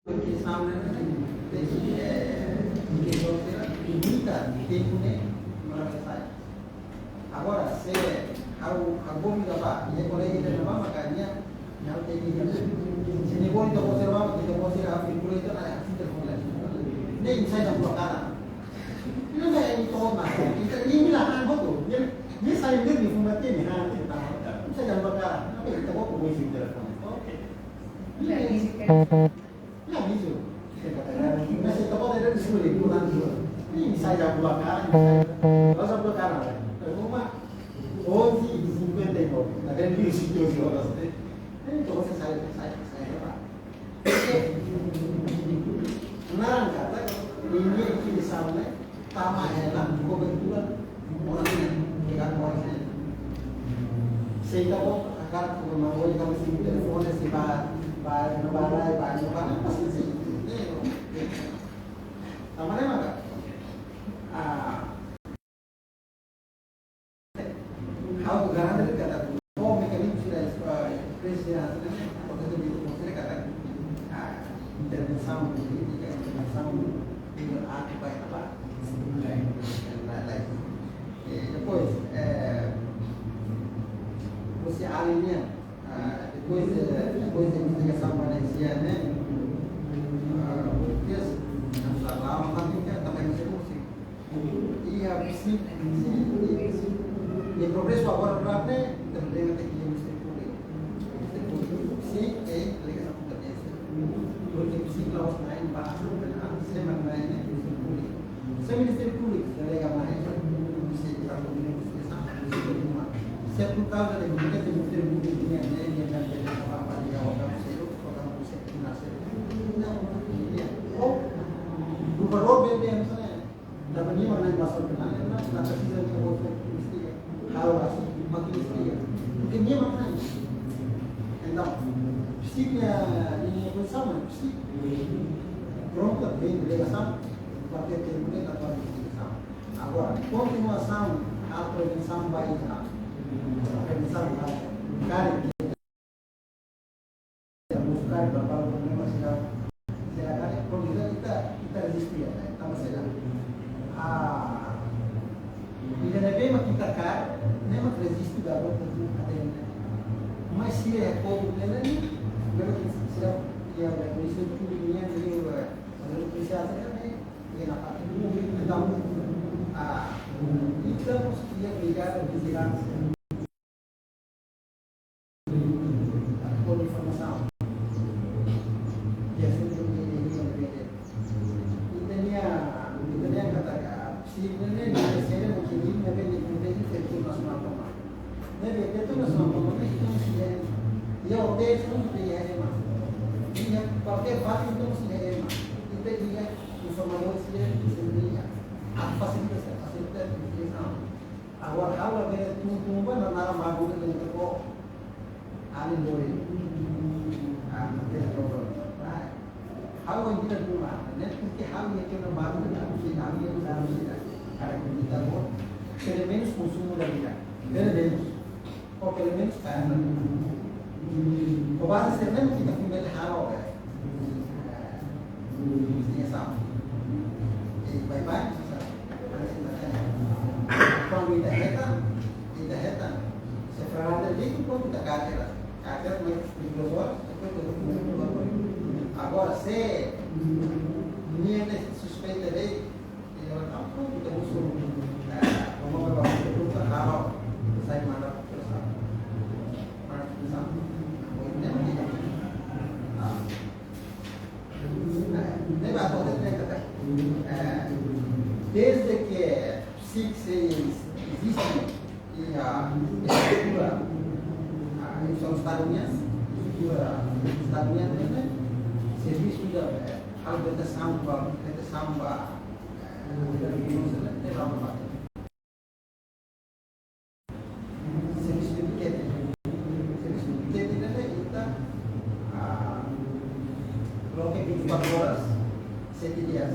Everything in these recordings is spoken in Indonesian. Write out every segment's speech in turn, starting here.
Porque sabe, ninguém limita tempo nem mensagem. Agora, se a bomba da e colega da nova macania, não tem que se nem bom então você vai que você a figura então é assim nem sai da blocar. Não é então mas ini lah betul. Dia sai dia di fumate ni ha kita. Não sai da blocar. Apa kita buat com esse telefone. Ok. Não, isso. Mas você pode ter escolhido por lá e sai da blocar. Nós vamos blocar nada. Uma 11h59, na grande de horas. Então você sai lá. Naranja, ini utilização, né? Tamanho lá, cobertura, orang pegar orang. Sehingga agar não vou ligar o telefone se vai no baralho, pasti sih. Tamanho mana? How to guarantee kata oh mekanik sudah presiden waktu itu maksudnya kata intervenção política, intervenção arte apa lain. Depois você alinha depois da investigação valenciana, né? Lá também também você consegue. E a e o progresso agora para também tem que ser público. Sim, é ligação com competência. Porque o ciclo aos nais basta semana mais né público. Se o Ministério Público delega mais, você está com investigação, se é por causa da competência do Ministério Público né, e a gente vai para ligar ao Conselho, colocar no Conselho Financeiro. Não, ou o valor bem né? Da menina não é passou pela né, não precisa de outra algo assim, uma crítica, porque ninguém vai fazer isso. Então, precisa de negociação, precisa pronta, bem delegação, para ter tempo de atuar investigação. Agora, continuação, a prevenção vai entrar. A prevenção vai buscar para o problema será que porque kita resistir, estamos será. E de repente kita cai, nem mais resiste da outra mas se é pouco né pelo que será que a polícia pública nem o polícia também e na parte do então estamos que ligar a vigilância com informação e assim tinha kata se nem ser o que nem tem nacional tomar. Né, tem nacional tomar, e eu deixo não tem mais. E qualquer fato então se é mais. E tem informação se a facilita não. Agora kalau ada tuh na nara mago dengan ko alin doi. Tem problema. How ang kita buat, net porque how yang kita baru kita how yang dalam kita ada kita buat, pelo menos consumo da vida, pelo menos, ou pelo menos karena, o base sebenarnya kita punya hal apa, ini sama, bye-bye, kalau kita heta, seferada itu pun kita kaget mais perigoso, agora se ninguém suspeita dele, ele não pronto, então vamos levar o produto raro, sai mandar para o pessoal. Nem vai acontecer desde que existe e a estrutura são Estados Unidos, né? Serviço da alfabetização serviço de piquete kita bloqueio 24 horas 7 dias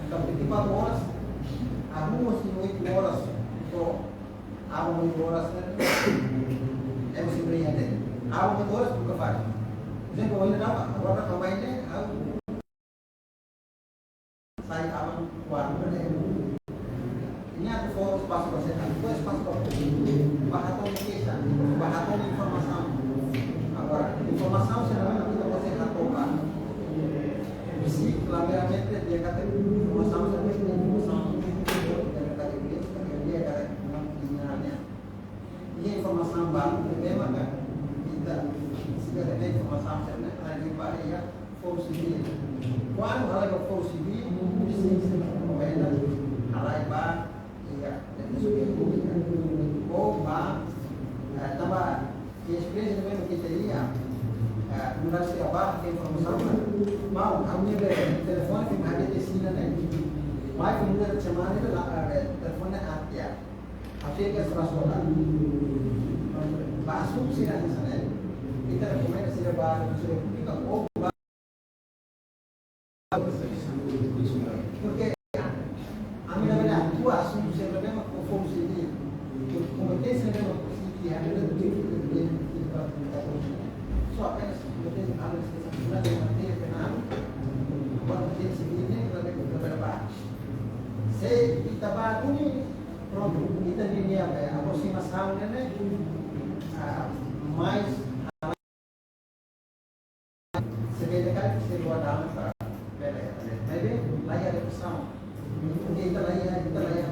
então 24 horas algumas 8 horas então algumas 8 horas é você brincadeira algumas horas nunca faz. Por exemplo, agora também saya aman warga ini aku fokus pas persen itu pas bahaton kisah bahaton informasi agora informação será kita você ratokan si claramente dia kata informação será informação dia kata dia kata mengenalnya ini informasi baru memang kan kita segala informasi será lagi baru ya force civil quando hal que force civil precisa compreender hal ba ya dan sudah oh ba tambah experiência também que teria mudar se abaixo que informação mau kami telefone que ada di sini né mais que mudar chamar itu telefone atia asyik ke serasola masuk sini di sana kita rekomendasi sudah baru sudah kita oh porque a minha verdade tu assunto sempre mesmo conforme se diz competência mesmo que a minha só apenas competência a minha de matéria penal competência civil para trabalhar se kita baru ni pronto kita ni apa aproximação né mais sebenarnya kita luar dalam jadi layar bersama kita layar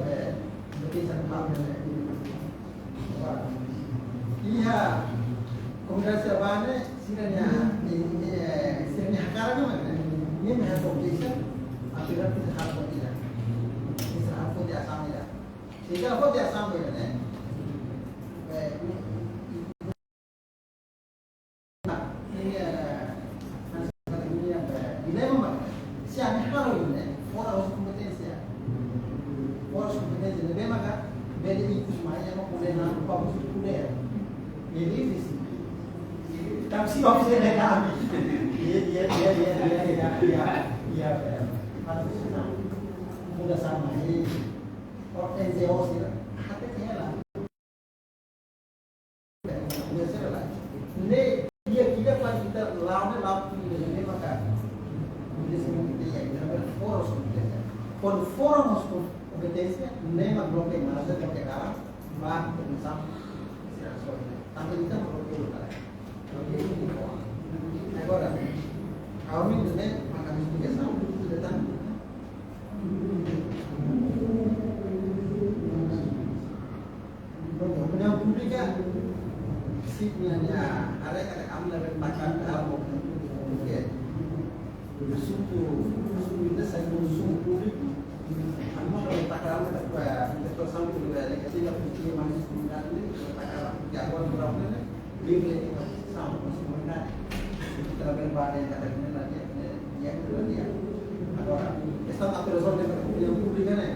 berkisah hal iya kemudian siapanya sinanya sekarang mana ini menghadap kisah akhirnya kita harus tidak bisa harus dia sampai sehingga apa dia sampai ini tapi sih waktu saya kami dia harus sudah sama ini orang NGO sih hati lah biasa lah ini dia tidak lagi kita lawan ini maka dia semua kita ya kita forum forum kompetensnya nema bloque mana saja yang sekarang bah bersama sampai kita perlu agora kami também uma investigação tentang opinião pública sebenarnya ada kami lebih makan dalam assunto itu saya assunto público kami lebih makan dalam situação que kita punya mais comunidade que agora berapa livre sama comunidade kita lebih banyak kata lagi yang kedua dia agora esta natureza da opinião pública né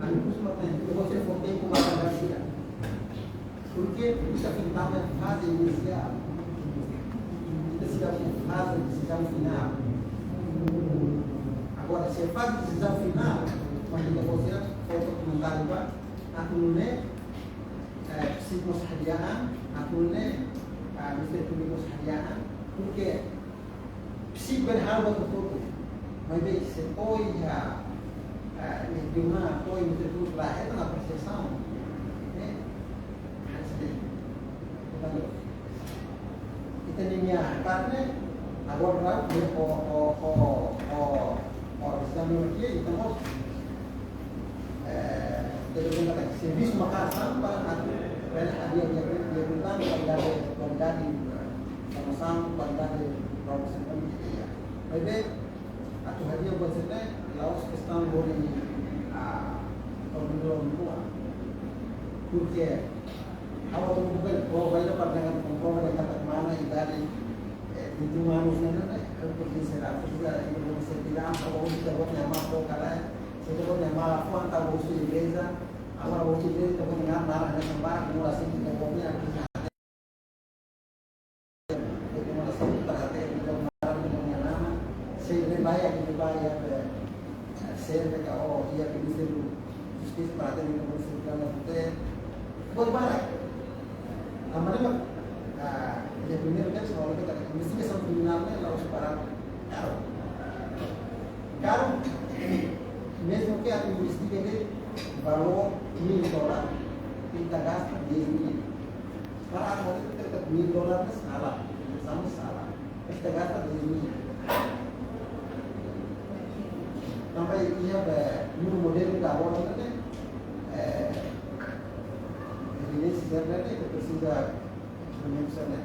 a gente costuma ter que você for tempo mais garcia porque isso aqui está na fase inicial kita sudah fase decisão final agora se faz decisão final quando kita você foto documentário pak aku ne psikosehariaan aku ne Mr. Tulimos Hariana, porque se berhal betul, mas se foi de uma foi Mr. Tulimos lá é na percepção, né? Kita ni karena agora o estamos aqui estamos dari serviço makassar para dia bilang dari sama-sama dari proses pendidikan. Baik, atau hadiah buat saya, laos kesan boleh orang tua. Porque awal bukan kalau banyak pandangan perempuan yang kata mana dari itu manusia kalau bisa juga itu bisa bilang kalau kita buat nama atau kalau kita buat nama apa atau usul igreja awal usul igreja kita punya nama ada sembarang mulai kita punya dibayar serve kalau dia bisa justice para ter uma possibilidade de ter berbarak. Namanya dia primeiro kan soal kita investigação criminalnya harus para caro yang investigated valor $1.000 kita gasta $10,000. Para ako ito tetap $1,000 na salah, sama salah. Kita gasta $10,000. Sampai iya new model ka awal na evidence sebenarnya itu sudah menunjukkan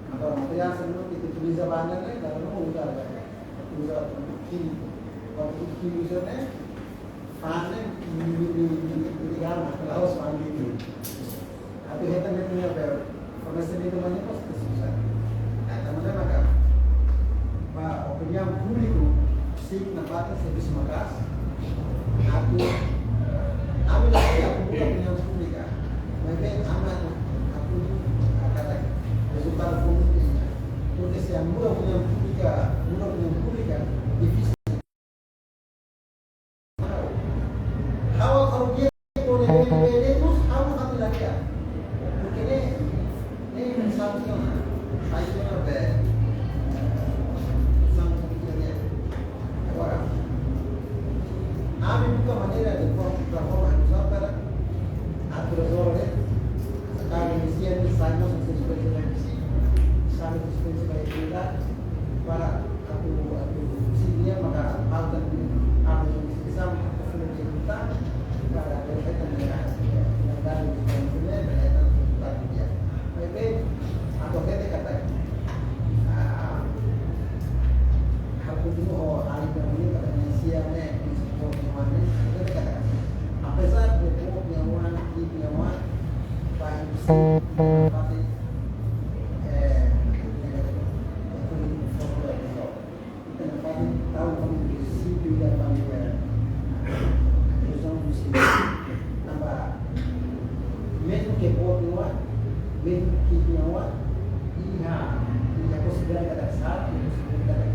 atau material sebelum itu tulis banyak kalau mau udah kini waktu kini usernya fase di dalam kalau semuanya itu tapi kita tidak punya informasi itu banyak pasti susah. Nah teman-teman kan pak opinion publik sih nampak service makas aku ambil lagi aku buka opinion publik kan mungkin aman aku kata resultat publiknya untuk yang murah opinion publik divisi kalau dia boleh terus kamu ambil lagi ya mungkin ini satu yang saya ada Ami buka manera de forma para resolver sekarang inisian años en experiencia de sí, sabe experiencia de actividad para aku sini maka altan apa yang bisa menjadi kita para berkaitan dengan yang dari sebenarnya berkaitan dengan dia. Baik atau kita kata aku dulu hari ini katanya siangnya apesar de nyawa baik pasti tahu kondisi dan pandangan tambah mesmo que por nyawa mesmo que nyawa ia considerar cada saat considerar cada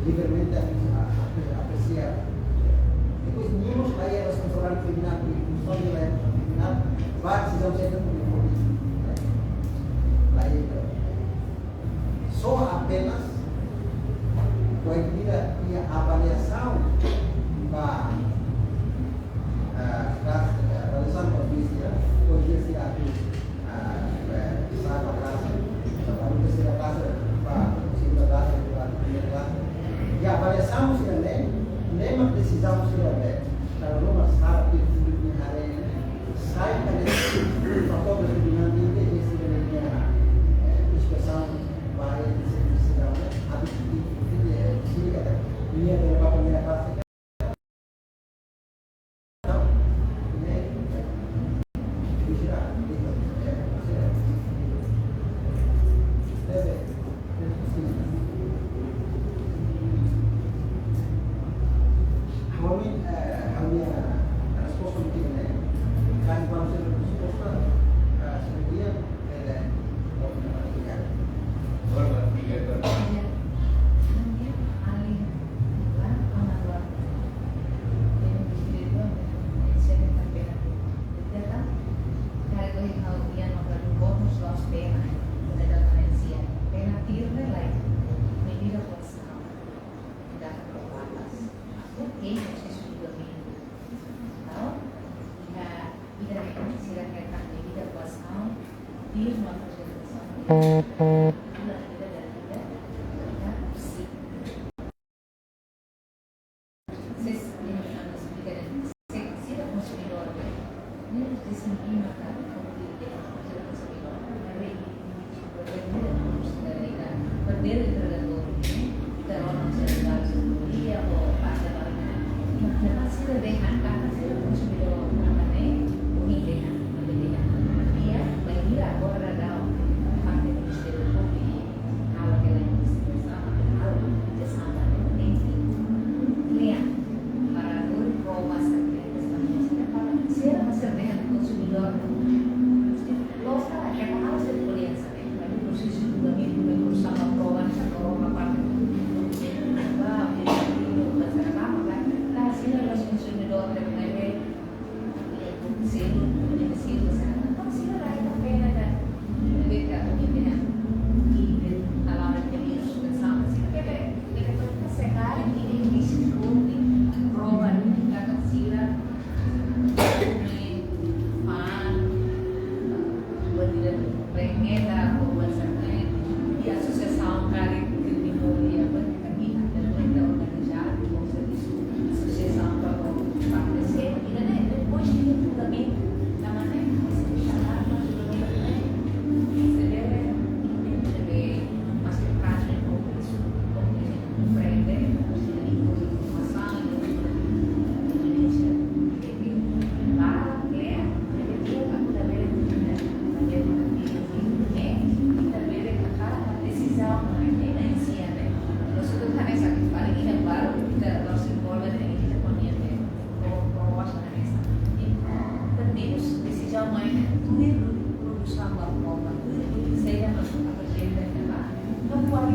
libremente apreciar. Depois, nenhum aí é responsável criminal, função de criminal, vai precisar ser só apenas proibida a avaliação para realizar uma visita, poderia ser a sala classe, para terceira classe, para segunda classe, para primeira classe. E a avaliação se nem precisamos ser kalau lo masalah itu hari ini saya kan foto dengan ini sebenarnya diskussion baik sedang habis ini kata ini ada apa punya pasti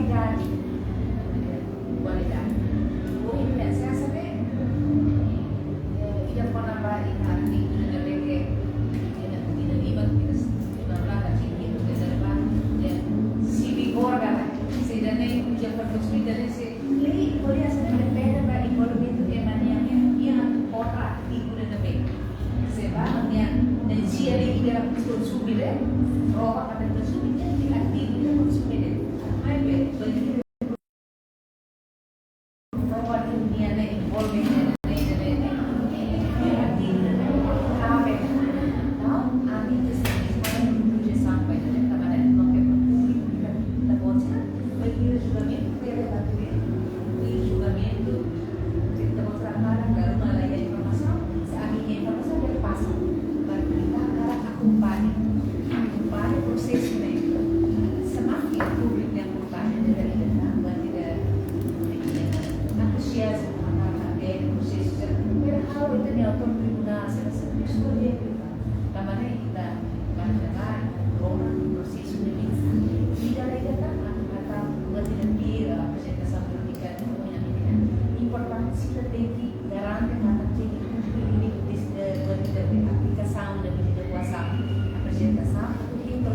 qualidade. Qualidade. O influência sabe ia pernah balik nanti sudah beke tidak lima kita belakang sini itu depan ya si vigor kan sedang ini dia berfungsi dari si lagi boleh asal berbeda pada ekonomi itu yang otak itu dan lebih sebabnya dan dia lagi dalam konsumsi deh roh pada konsumsi jadi aktif dalam konsumsi deh apa bagi bahwa dunia ini involvement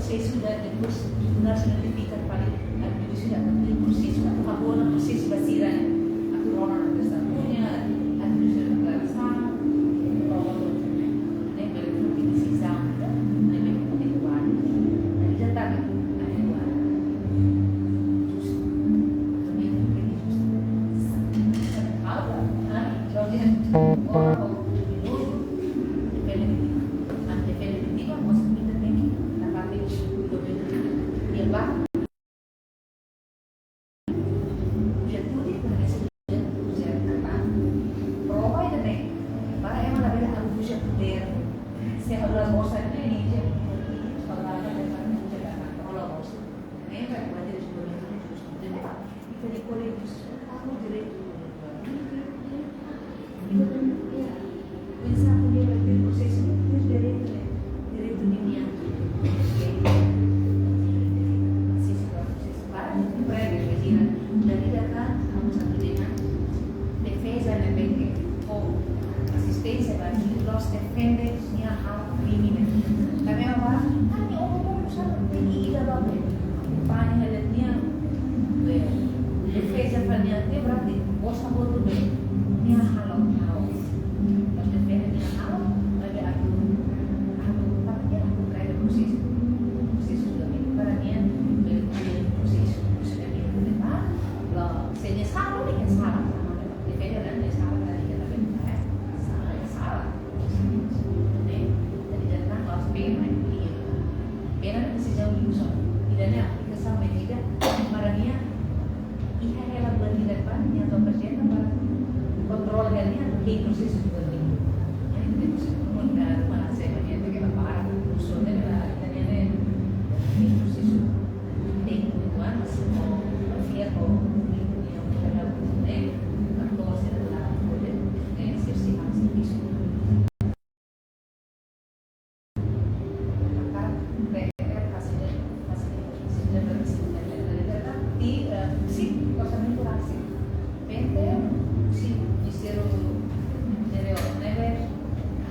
processo depois nós notificamos para a universidade do processo a favor do processo basira a corona da saúde a universidade da declaração prova nem pelo que decisão nem pelo que igual já está igual justo também tem que justo agora já já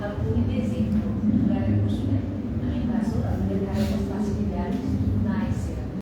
alcuni mesi, magari non so,